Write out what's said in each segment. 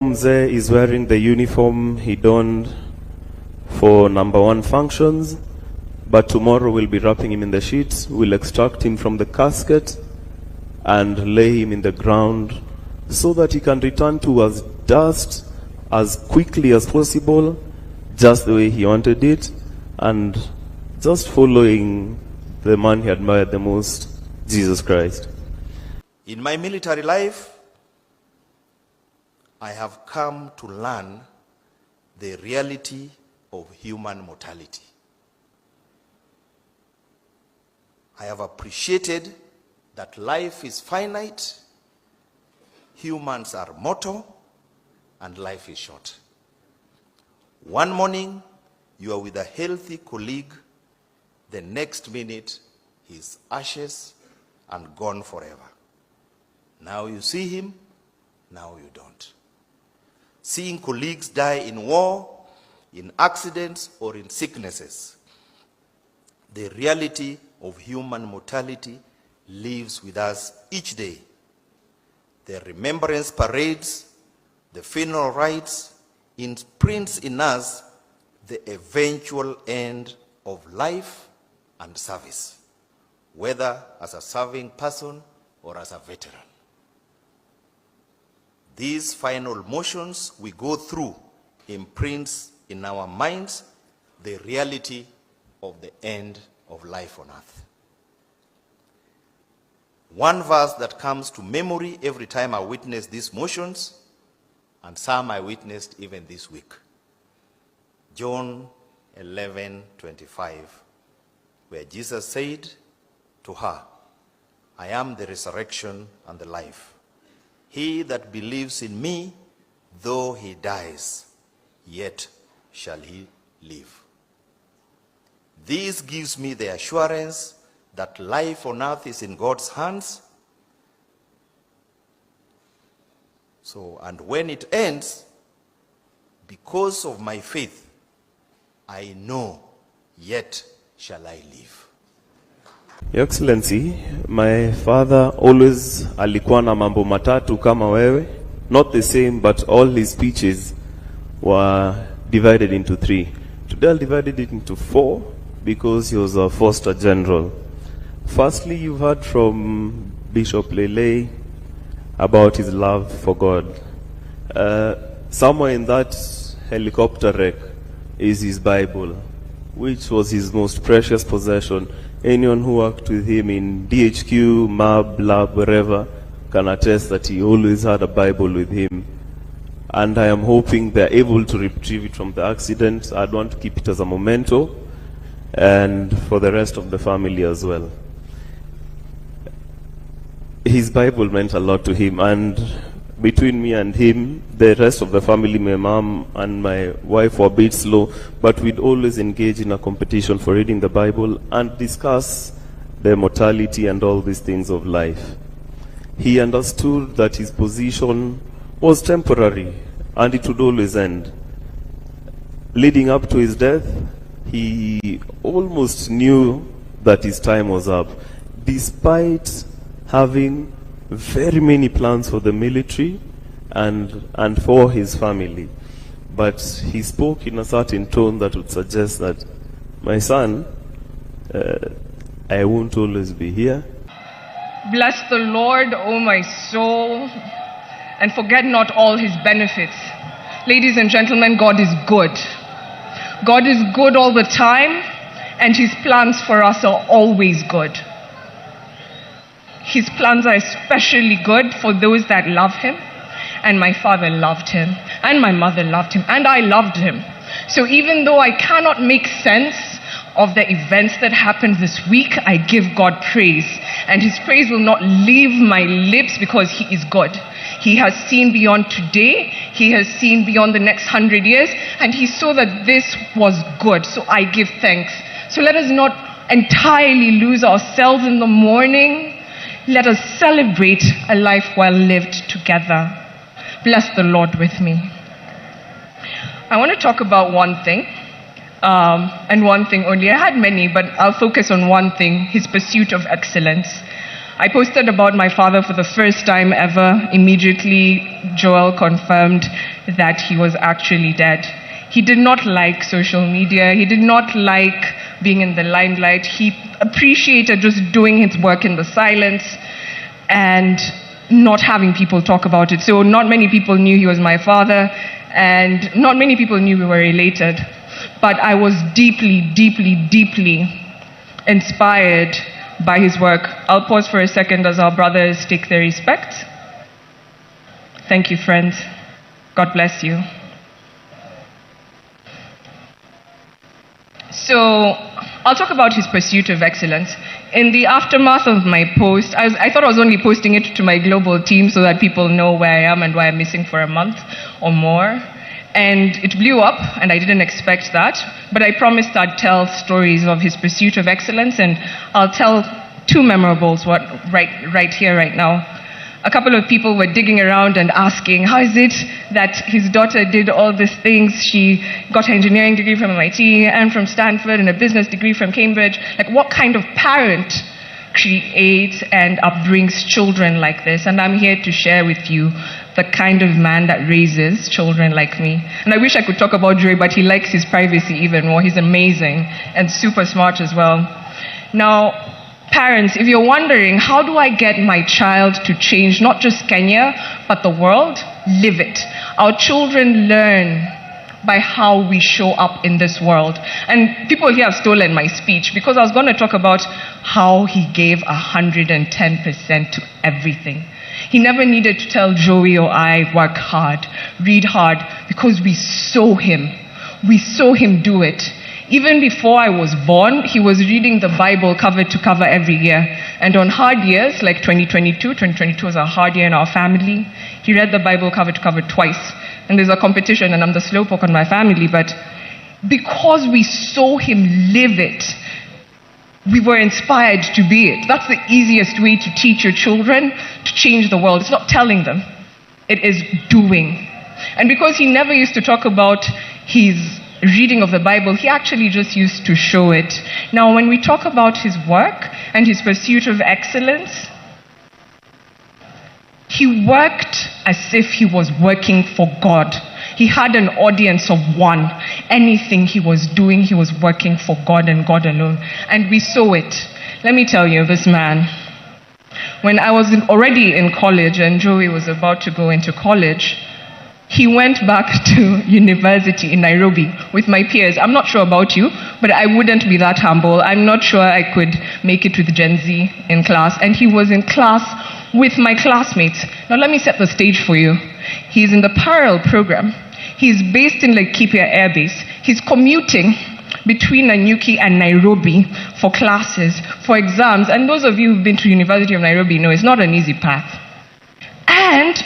Mzee is wearing the uniform he donned for number 1 functions, but tomorrow we'll be wrapping him in the sheets. We'll extract him from the casket and lay him in the ground so that he can return to us dust as quickly as possible, just the way he wanted it, and just following the man he admired the most, Jesus Christ. In my military life, I have come to learn the reality of human mortality. I have appreciated that life is finite, humans are mortal, and life is short. One morning, you are with a healthy colleague. The next minute, he's ashes and gone forever. Now you see him, now you don't. Seeing colleagues die in war, in accidents, or in sicknesses, the reality of human mortality lives with us each day. The remembrance parades, the funeral rites, imprints in us the eventual end of life and service, whether as a serving person or as a veteran. These final motions we go through imprints in our minds the reality of the end of life on earth. One verse that comes to memory every time I witness these motions, and some I witnessed even this week. John 11:25, where Jesus said to her, "I am the resurrection and the life. He that believes in me, though he dies, yet shall he live." This gives me the assurance that life on earth is in God's hands. And when it ends, because of my faith, I know, yet shall I live. Your Excellency, my father always alikuwa na mambo matatu kama wewe. Not the same, but all his speeches were divided into 3. Today I'll divide it into 4 because he was a Foster General. Firstly, you've heard from Bishop Lele about his love for God. Somewhere in that helicopter wreck is his Bible, which was his most precious possession. Anyone who worked with him in DHQ, MAB, Lab, wherever, can attest that he always had a Bible with him. And I am hoping they're able to retrieve it from the accident. I'd want to keep it as a memento, and for the rest of the family as well. His Bible meant a lot to him, and between me and him, the rest of the family, my mom and my wife, were a bit slow, but we'd always engage in a competition for reading the Bible and discuss the mortality and all these things of life. He understood that his position was temporary and it would always end. Leading up to his death, he almost knew that his time was up, despite having very many plans for the military and for his family. But he spoke in a certain tone that would suggest that, my son, I won't always be here. Bless the Lord, O my soul, and forget not all his benefits. Ladies and gentlemen, God is good. God is good all the time, and his plans for us are always good. His plans are especially good for those that love him, and my father loved him, and my mother loved him, and I loved him. So even though I cannot make sense of the events that happened this week, I give God praise, and his praise will not leave my lips because he is good. He has seen beyond today, he has seen beyond the next 100 years, and he saw that this was good, so I give thanks. So let us not entirely lose ourselves in the morning. Let us celebrate a life well lived together. Bless the Lord with me. I want to talk about one thing, and one thing only. I had many, but I'll focus on one thing, his pursuit of excellence. I posted about my father for the first time ever. Immediately, Joel confirmed that he was actually dead. He did not like social media. He did not like being in the limelight. He appreciated just doing his work in the silence and not having people talk about it. So not many people knew he was my father, and not many people knew we were related. But I was deeply, deeply, deeply inspired by his work. I'll pause for a second as our brothers take their respects. Thank you, friends. God bless you. So, I'll talk about his pursuit of excellence. In the aftermath of my post, I thought I was only posting it to my global team so that people know where I am and why I'm missing for a month or more. And it blew up, and I didn't expect that. But I promised I'd tell stories of his pursuit of excellence, and I'll tell two memorables right here, right now. A couple of people were digging around and asking, how is it that his daughter did all these things? She got her engineering degree from MIT and from Stanford and a business degree from Cambridge. Like, what kind of parent creates and upbrings children like this? And I'm here to share with you the kind of man that raises children like me. And I wish I could talk about Joy, but he likes his privacy even more. He's amazing and super smart as well. Now, parents, if you're wondering, how do I get my child to change not just Kenya, but the world? Live it. Our children learn by how we show up in this world. And people here have stolen my speech because I was going to talk about how he gave 110% to everything. He never needed to tell Joey or I, work hard, read hard, because we saw him. We saw him do it. Even before I was born, he was reading the Bible cover to cover every year. And on hard years, like 2022 was a hard year in our family, he read the Bible cover to cover twice. And there's a competition, and I'm the slowpoke on my family, but because we saw him live it, we were inspired to be it. That's the easiest way to teach your children to change the world. It's not telling them, it is doing. And because he never used to talk about his reading of the Bible, he actually just used to show it. Now, when we talk about his work and his pursuit of excellence, he worked as if he was working for God. He had an audience of one. Anything he was doing, he was working for God and God alone. And we saw it. Let me tell you, this man, when I was already in college and Joey was about to go into college, he went back to university in Nairobi with my peers. I'm not sure about you, but I wouldn't be that humble. I'm not sure I could make it with Gen Z in class. And he was in class with my classmates. Now let me set the stage for you. He's in the parallel program. He's based in Laikipia Air Base. He's commuting between Nanyuki and Nairobi for classes, for exams. And those of you who've been to University of Nairobi know it's not an easy path. And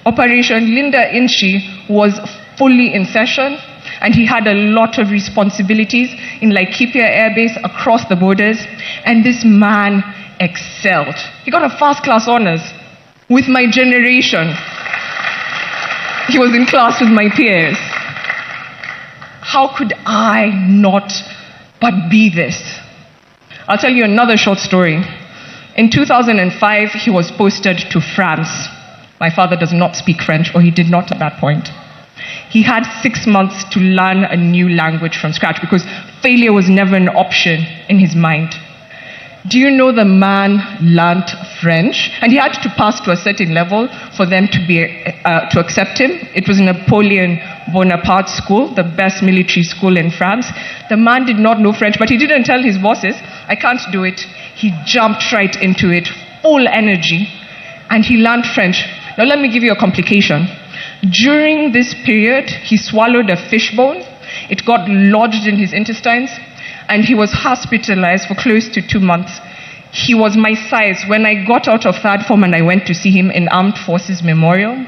Operation Linda Inchi was fully in session, and he had a lot of responsibilities in Laikipia Air Base across the borders, and this man excelled. He got a first class honors with my generation. He was in class with my peers. How could I not but be this? I'll tell you another short story. In 2005, he was posted to France. My father does not speak French, or he did not at that point. He had 6 months to learn a new language from scratch because failure was never an option in his mind. Do you know the man learned French? And he had to pass to a certain level for them to accept him. It was Napoleon Bonaparte School, the best military school in France. The man did not know French, but he didn't tell his bosses, I can't do it. He jumped right into it, full energy, and he learned French. Now let me give you a complication. During this period, he swallowed a fish bone. It got lodged in his intestines, and he was hospitalized for close to 2 months. He was my size. When I got out of third form and I went to see him in Armed Forces Memorial,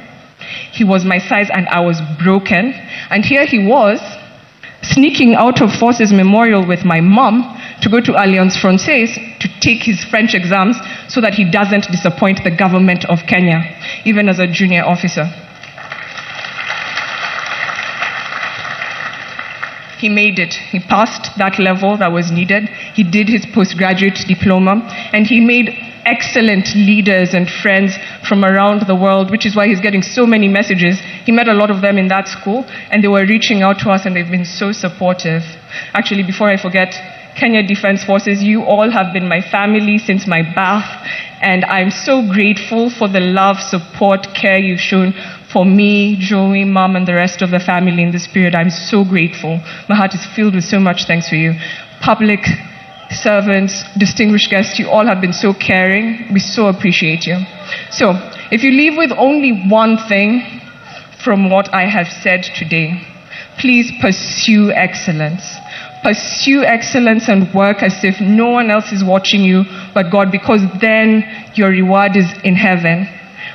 he was my size and I was broken. And here he was, sneaking out of Forces Memorial with my mom to go to Alliance Francaise to take his French exams so that he doesn't disappoint the government of Kenya, even as a junior officer. He made it. He passed that level that was needed. He did his postgraduate diploma, and he made excellent leaders and friends from around the world, which is why he's getting so many messages. He met a lot of them in that school, and they were reaching out to us, and they've been so supportive. Actually, before I forget, Kenya Defense Forces, you all have been my family since my birth, and I'm so grateful for the love, support, care you've shown for me, Joey, Mom, and the rest of the family in this period. I'm so grateful. My heart is filled with so much thanks for you. Public servants, distinguished guests, you all have been so caring. We so appreciate you. So, if you leave with only one thing from what I have said today, please pursue excellence. Pursue excellence and work as if no one else is watching you but God, because then your reward is in heaven.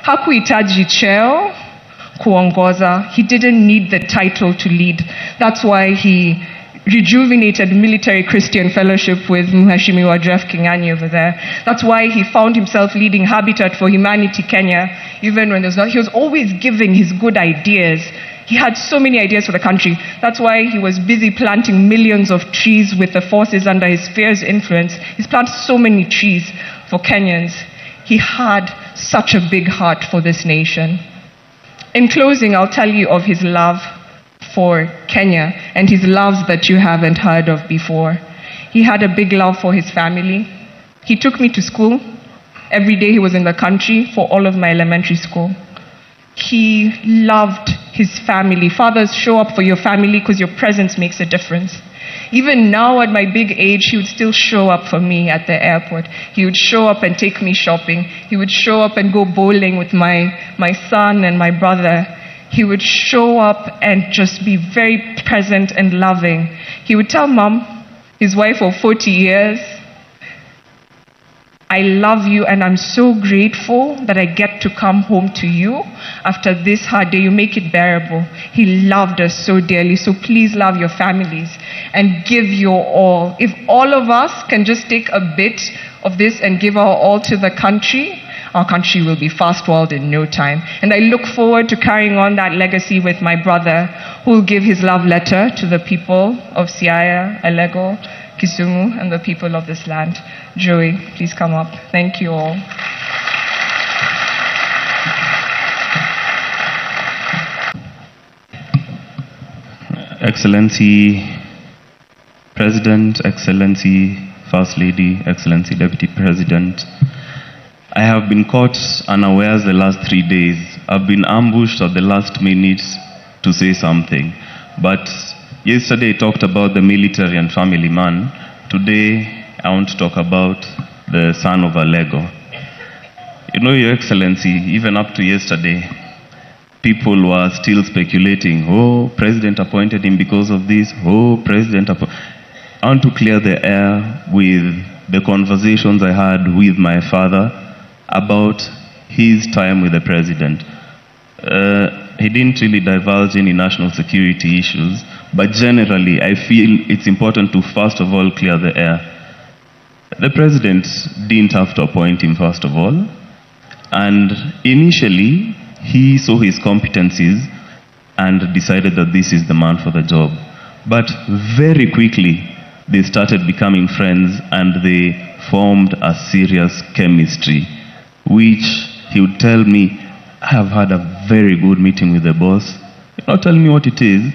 Hakuhitaji cheo kuongoza. He didn't need the title to lead. That's why he rejuvenated Military Christian Fellowship with Mheshimiwa Jeff Kingani over there. That's why he found himself leading Habitat for Humanity Kenya, even when there's not. He was always giving his good ideas. He had so many ideas for the country. That's why he was busy planting millions of trees with the forces under his fierce influence. He's planted so many trees for Kenyans. He had such a big heart for this nation. In closing, I'll tell you of his love for Kenya and his loves that you haven't heard of before. He had a big love for his family. He took me to school. Every day he was in the country for all of my elementary school. He loved his family. Fathers, show up for your family because your presence makes a difference. Even now at my big age, he would still show up for me at the airport. He would show up and take me shopping. He would show up and go bowling with my son and my brother. He would show up and just be very present and loving. He would tell Mom, his wife of 40 years, I love you and I'm so grateful that I get to come home to you after this hard day. You make it bearable. He loved us so dearly. So please love your families and give your all. If all of us can just take a bit of this and give our all to the country, our country will be fast-forward in no time. And I look forward to carrying on that legacy with my brother, who will give his love letter to the people of Siaya, Alego, Kisumu, and the people of this land. Joey, please come up. Thank you all. Excellency President, Excellency First Lady, Excellency Deputy President, I have been caught unawares the last 3 days. I've been ambushed at the last minute to say something. But yesterday I talked about the military and family man. Today I want to talk about the son of Alego. You know, Your Excellency, even up to yesterday, people were still speculating, oh, President appointed him because of this, oh, President I want to clear the air with the conversations I had with my father about his time with the President. He didn't really divulge any national security issues, but generally I feel it's important to first of all clear the air. The President didn't have to appoint him first of all, and initially he saw his competencies and decided that this is the man for the job. But very quickly they started becoming friends and they formed a serious chemistry, which he would tell me, I have had a very good meeting with the boss. Not tell me what it is.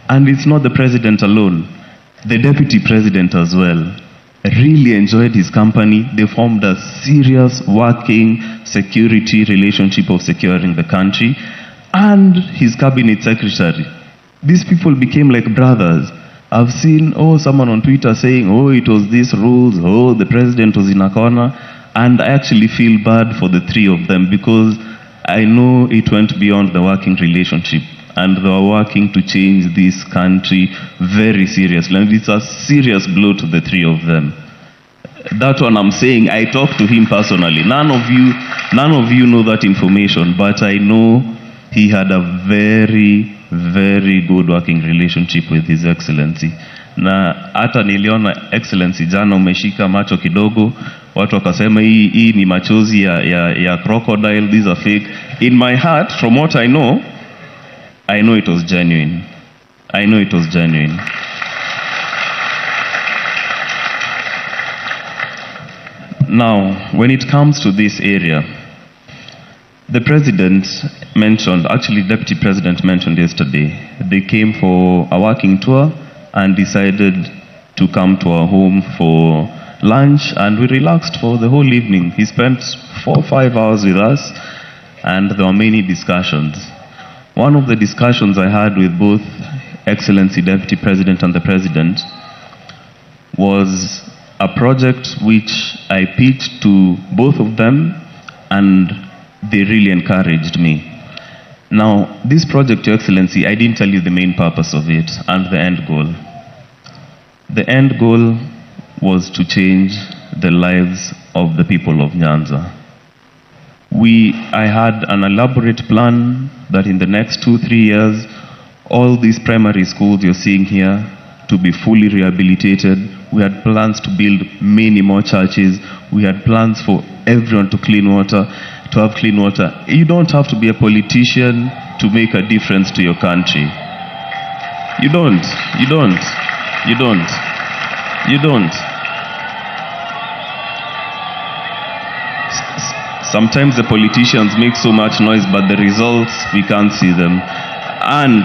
And it's not the President alone. The Deputy President as well. I really enjoyed his company. They formed a serious working security relationship of securing the country. And his cabinet secretary. These people became like brothers. I've seen, someone on Twitter saying, it was these rules, the President was in a corner. And I actually feel bad for the three of them because I know it went beyond the working relationship and they were working to change this country very seriously. And it's a serious blow to the three of them. That one I'm saying, I talked to him personally. None of you know that information, but I know he had a very, very good working relationship with His Excellency. Na hata niliona Excellency jana umeshika macho kidogo, watu wakasema hii ni machozi ya crocodile, these are fake. In my heart, from what I know it was genuine. I know it was genuine. Now, when it comes to this area, the president mentioned, actually Deputy President mentioned yesterday, they came for a working tour and decided to come to our home for lunch, and we relaxed for the whole evening. He spent 4 or 5 hours with us, and there were many discussions. One of the discussions I had with both Excellency Deputy President and the President was a project which I pitched to both of them, and they really encouraged me. Now, this project, Your Excellency, I didn't tell you the main purpose of it and the end goal. The end goal was to change the lives of the people of Nyanza. I had an elaborate plan that in the next 2-3 years, all these primary schools you're seeing here to be fully rehabilitated. We had plans to build many more churches. We had plans for everyone to have clean water. You don't have to be a politician to make a difference to your country. You don't. Sometimes the politicians make so much noise, but the results, we can't see them. And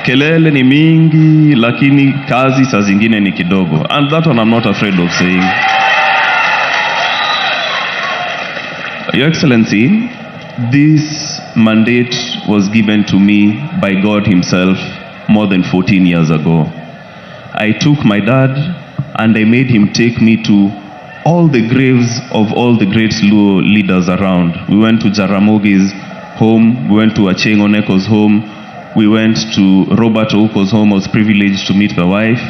kelele ni mingi, lakini kazi saa zingine ni kidogo. And that one I'm not afraid of saying. Your Excellency, this mandate was given to me by God Himself more than 14 years ago. I took my dad and I made him take me to all the graves of all the great Luo leaders around. We went to Jaramogi's home, we went to Acheng Oneko's home, we went to Robert Ouko's home. I was privileged to meet my wife.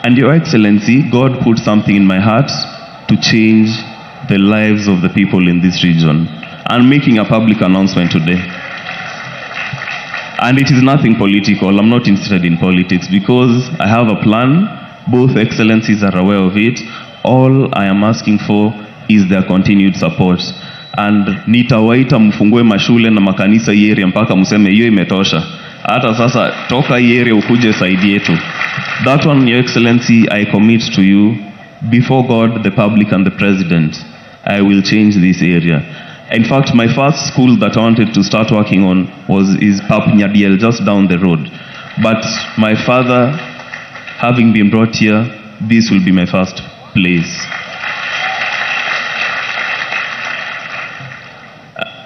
And Your Excellency, God put something in my heart to change the lives of the people in this region. I'm making a public announcement today. And it is nothing political. I'm not interested in politics because I have a plan. Both Excellencies are aware of it. All I am asking for is their continued support. And nitawaita mfungue mashule na makanisa hii area mpaka mseme hiyo imetosha. Hata sasa toka hii area ukuje saidi yetu. That one, Your Excellency, I commit to you before God, the public and the President. I will change this area. In fact, my first school that I wanted to start working on is Pap Nyadiel, just down the road. But my father, having been brought here, this will be my first place.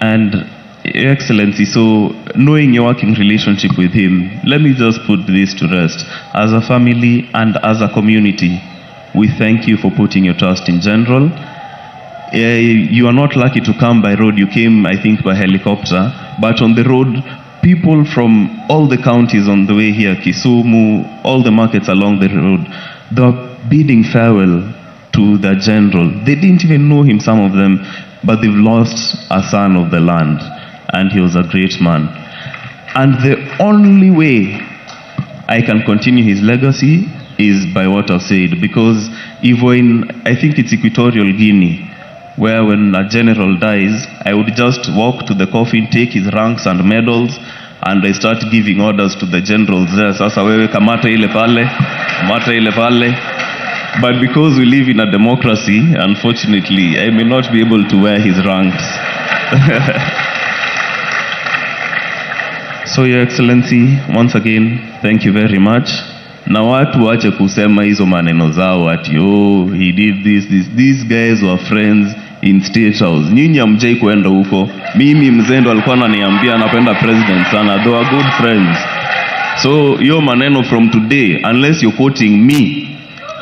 And Your Excellency, so knowing your working relationship with him, let me just put this to rest. As a family and as a community, we thank you for putting your trust in General. You are not lucky to come by road. You came, I think, by helicopter. But on the road, people from all the counties on the way here, Kisumu, all the markets along the road, they were bidding farewell to the General. They didn't even know him, some of them, but they've lost a son of the land. And he was a great man. And the only way I can continue his legacy is by what I've said. Because if we're in, I think it's Equatorial Guinea, where when a general dies, I would just walk to the coffin, take his ranks and medals, and I start giving orders to the generals there. Sasa wewe kamata ile pale, kamata ile pale. But because we live in a democracy, unfortunately, I may not be able to wear his ranks. So, Your Excellency, once again, thank you very much. Na watu wache kusema hizo maneno zao ati, oh, he did this. These guys were friends in State House. Nyinyi hamjai kuenda huko. Mimi mzendo alikuwa ananiambia anapenda president sana. They were good friends. So, hiyo maneno from today, unless you're quoting me,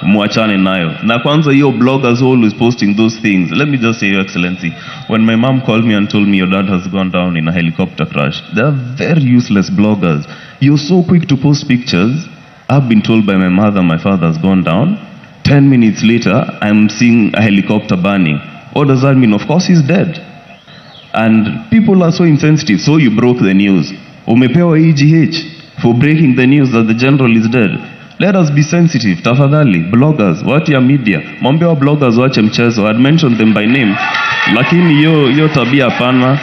muachane nayo. Na kwanza hiyo bloggers always posting those things. Let me just say, Your Excellency, when my mom called me and told me your dad has gone down in a helicopter crash, they are very useless bloggers. You're so quick to post pictures. I've been told by my mother my father has gone down. 10 minutes later, I'm seeing a helicopter burning. What does that mean? Of course, he's dead. And people are so insensitive. So you broke the news. Umepewa EGH for breaking the news that the general is dead. Let us be sensitive. Tafadhali, bloggers, what ya media? Mwambie bloggers wache mchezo. I'd mentioned them by name. Lakini yo tabia hapana.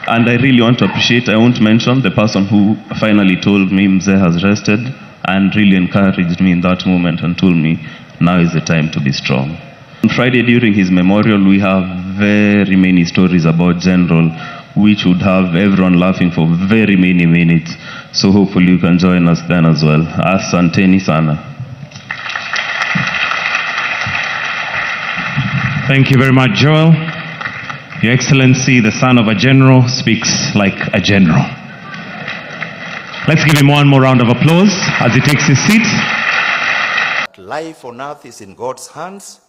And I really want to appreciate, I won't mention the person who finally told me Mzee has rested. and really encouraged me in that moment and told me, now is the time to be strong. On Friday during his memorial, we have very many stories about General, which would have everyone laughing for very many minutes. So hopefully you can join us then as well. Asanteni sana. Thank you very much, Joel. Your Excellency, the son of a general, speaks like a general. Let's give him one more round of applause as he takes his seat. Life on earth is in God's hands.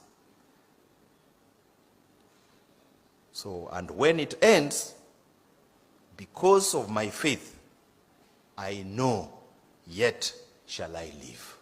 So, and when it ends, because of my faith, I know, yet shall I live.